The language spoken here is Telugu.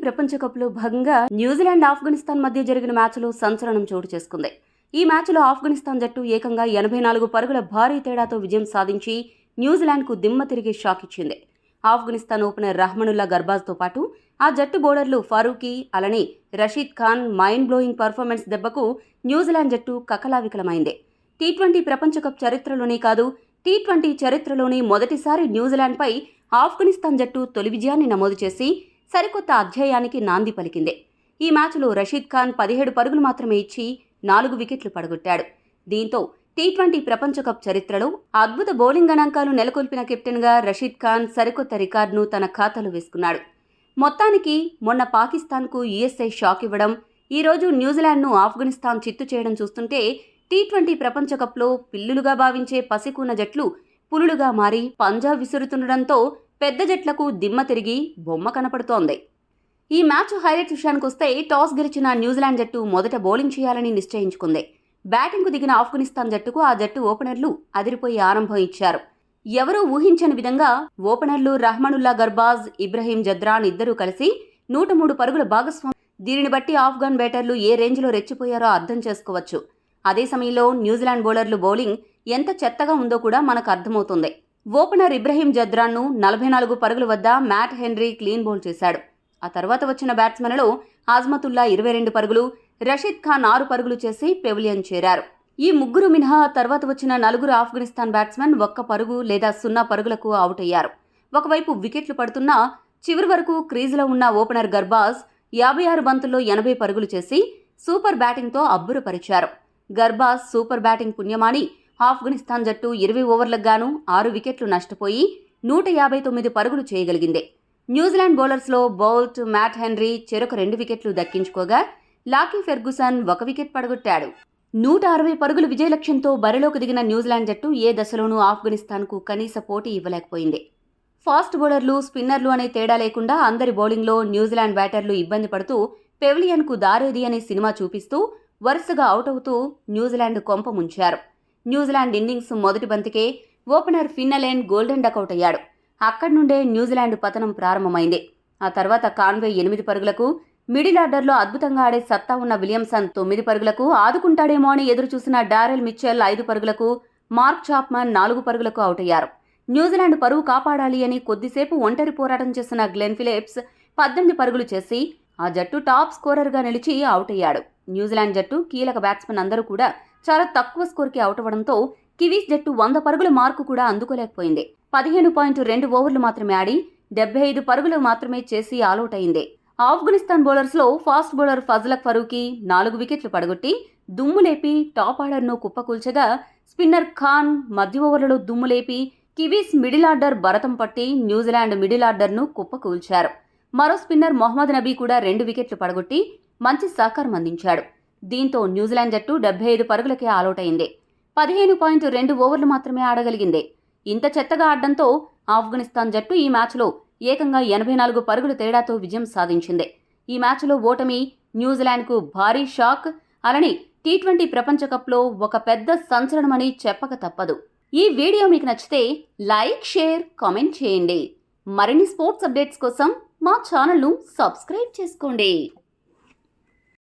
ప్రపంచ కప్లో భాగంగా న్యూజిలాండ్ ఆఫ్ఘనిస్తాన్ మధ్య జరిగిన మ్యాచ్లో సంచలనం చోటు చేసుకుంది. ఈ మ్యాచ్లో ఆఫ్ఘనిస్తాన్ జట్టు ఏకంగా 84 పరుగుల భారీ తేడాతో విజయం సాధించి న్యూజిలాండ్కు దిమ్మ తిరిగి షాక్ ఇచ్చింది. ఆఫ్ఘనిస్తాన్ ఓపెనర్ రహ్మనుల్లా గర్బాజ్తో పాటు ఆ జట్టు బౌలర్లు ఫారూకీ, అలానే Rashid Khan mind blowing performance దెబ్బకు న్యూజిలాండ్ జట్టు కకలావికలమైంది. టీ20 ప్రపంచ కప్ చరిత్రలోనే కాదు, టీ20 చరిత్రలోనే మొదటిసారి న్యూజిలాండ్పై ఆఫ్ఘనిస్తాన్ జట్టు తొలి విజయాన్ని నమోదు చేసి సరికొత్త అధ్యాయానికి నాంది పలికింది. ఈ మ్యాచ్లో రషీద్ ఖాన్ 17 పరుగులు మాత్రమే ఇచ్చి 4 వికెట్లు పడగొట్టాడు. దీంతో టీ20 ప్రపంచ కప్ చరిత్రలో అద్భుత బౌలింగ్ గణాంకాలు నెలకొల్పిన కెప్టెన్గా రషీద్ ఖాన్ సరికొత్త రికార్డును తన ఖాతాలో వేసుకున్నాడు. మొత్తానికి మొన్న పాకిస్తాన్కు యూఎస్ఏ షాక్ ఇవ్వడం, ఈరోజు న్యూజిలాండ్ను ఆఫ్ఘనిస్తాన్ చిత్తు చేయడం చూస్తుంటే టీ20 ప్రపంచ కప్లో పిల్లులుగా భావించే పసికూన జట్లు పులులుగా మారి పంజా విసురుతుండడంతో పెద్ద జట్లకు దిమ్మ తిరిగి బొమ్మ కనపడుతోంది. ఈ మ్యాచ్ హైలైట్స్ విషయానికొస్తే టాస్ గెలిచిన న్యూజిలాండ్ జట్టు మొదట బౌలింగ్ చేయాలని నిశ్చయించుకుంది. బ్యాటింగ్కు దిగిన ఆఫ్ఘనిస్తాన్ జట్టుకు ఆ జట్టు ఓపెనర్లు అదిరిపోయి ఆరంభం ఇచ్చారు. ఎవరూ ఊహించని విధంగా ఓపెనర్లు రహ్మనుల్లా గర్బాజ్, ఇబ్రహీం జద్రాన్ ఇద్దరూ కలిసి 103 పరుగుల భాగస్వామి. దీనిని బట్టి ఆఫ్ఘన్ బ్యాటర్లు ఏ రేంజ్లో రెచ్చిపోయారో అర్థం చేసుకోవచ్చు. అదే సమయంలో న్యూజిలాండ్ బౌలర్లు బౌలింగ్ ఎంత చెత్తగా ఉందో కూడా మనకు అర్థమవుతుంది. ఓపెనర్ ఇబ్రహీం జద్రాన్ను 44 పరుగుల వద్ద మ్యాట్ హెన్రీ క్లీన్ బౌల్ చేశాడు. ఆ తర్వాత వచ్చిన బ్యాట్స్మెన్లలో ఆజ్మతుల్లా 22 పరుగులు, రషీద్ ఖాన్ 6 పరుగులు చేసి పెవిలియన్ చేరారు. ఈ ముగ్గురు మినహా తర్వాత వచ్చిన 4 ఆఫ్ఘనిస్తాన్ బ్యాట్స్మెన్ 1 పరుగు లేదా 0 పరుగులకు అవుట్ అయ్యారు. ఒకవైపు వికెట్లు పడుతున్నా చివరి వరకు క్రీజులో ఉన్న ఓపెనర్ గర్బాజ్ 56 బంతుల్లో 80 పరుగులు చేసి సూపర్ బ్యాటింగ్తో అబ్బురపరిచారు. గర్బాజ్ సూపర్ బ్యాటింగ్ పుణ్యమాని ఆఫ్ఘనిస్తాన్ జట్టు 20 ఓవర్లకు గాను 6 వికెట్లు నష్టపోయి 159 పరుగులు చేయగలిగింది. న్యూజిలాండ్ బౌలర్స్లో బౌల్ట్, మ్యాట్ హెన్రీ చెరొక 2 వికెట్లు దక్కించుకోగా లాకీ ఫెర్గుసన్ 1 వికెట్ పడగొట్టాడు. 160 పరుగుల విజయ లక్ష్యంతో బరిలోకి దిగిన న్యూజిలాండ్ జట్టు ఏ దశలోనూ ఆఫ్ఘనిస్తాన్కు కనీస పోటీ ఇవ్వలేకపోయింది. ఫాస్ట్ బౌలర్లు, స్పిన్నర్లు అనే తేడా లేకుండా అందరి బౌలింగ్లో న్యూజిలాండ్ బ్యాటర్లు ఇబ్బంది పడుతూ పెవిలియన్కు దారేది అనే సినిమా చూపిస్తూ వరుసగా అవుట్ అవుతూ న్యూజిలాండ్ కొంప ముంచారు. న్యూజిలాండ్ ఇన్నింగ్స్ మొదటి బంతికే ఓపెనర్ ఫిన్నెలెన్ గోల్డెన్ డకౌట్ అయ్యాడు. అక్కడి నుండే న్యూజిలాండ్ పతనం ప్రారంభమైంది. ఆ తర్వాత కాన్వే 8 పరుగులకు, మిడిల్ ఆర్డర్లో అద్భుతంగా ఆడే సత్తా ఉన్న విలియమ్సన్ 9 పరుగులకు, ఆదుకుంటాడేమో అని ఎదురుచూసిన డారెల్ మిచెల్ 5 పరుగులకు, మార్క్ చాప్మన్ 4 పరుగులకు అవుట్ అయ్యారు. న్యూజిలాండ్ పరువు కాపాడాలి అని కొద్దిసేపు ఒంటరి పోరాటం చేసిన గ్లెన్ ఫిలిప్స్ 18 పరుగులు చేసి ఆ జట్టు టాప్ స్కోరర్గా నిలిచి అవుట్ అయ్యాడు. న్యూజిలాండ్ జట్టు కీలక బ్యాట్స్మెన్ అందరూ కూడా చాలా తక్కువ స్కోర్కి అవుట్ అవ్వడంతో కివీస్ జట్టు 100 పరుగుల మార్కు కూడా అందుకోలేకపోయింది. 15.2 ఓవర్లు మాత్రమే ఆడి 75 పరుగులు మాత్రమే చేసి ఆల్అవుట్ అయింది. ఆఫ్ఘనిస్తాన్ బౌలర్స్లో ఫాస్ట్ బౌలర్ ఫజ్లక్ ఫరూకీ 4 వికెట్లు పడగొట్టి దుమ్ము లేపి టాప్ ఆర్డర్ను కుప్పకూల్చగా, స్పిన్నర్ ఖాన్ మధ్య ఓవర్లలో దుమ్ము లేపి కివీస్ మిడిల్ ఆర్డర్ భరతం పట్టి న్యూజిలాండ్ మిడిల్ ఆర్డర్ను కుప్పకూల్చారు. మరో స్పిన్నర్ మొహమ్మద్ నబీ కూడా 2 వికెట్లు పడగొట్టి మంచి సహకారం అందించాడు. దీంతో న్యూజిలాండ్ జట్టు 75 పరుగులకే ఆల్అవుట్ అయింది. 15.2 ఓవర్లు మాత్రమే ఆడగలిగింది. ఇంత చెత్తగా ఆడడంతో ఆఫ్ఘనిస్తాన్ జట్టు ఈ మ్యాచ్లో ఏకంగా 84 పరుగుల తేడాతో విజయం సాధించింది. ఈ మ్యాచ్లో ఓటమి న్యూజిలాండ్కు భారీ షాక్, అలానే టీ20 ప్రపంచ కప్లో ఒక పెద్ద సంచలనమని చెప్పక తప్పదు. ఈ వీడియో మీకు నచ్చితే లైక్, షేర్, కామెంట్ చేయండి. మరిన్ని స్పోర్ట్స్ అప్డేట్స్ కోసం మా ఛానల్ను సబ్స్క్రైబ్ చేసుకోండి.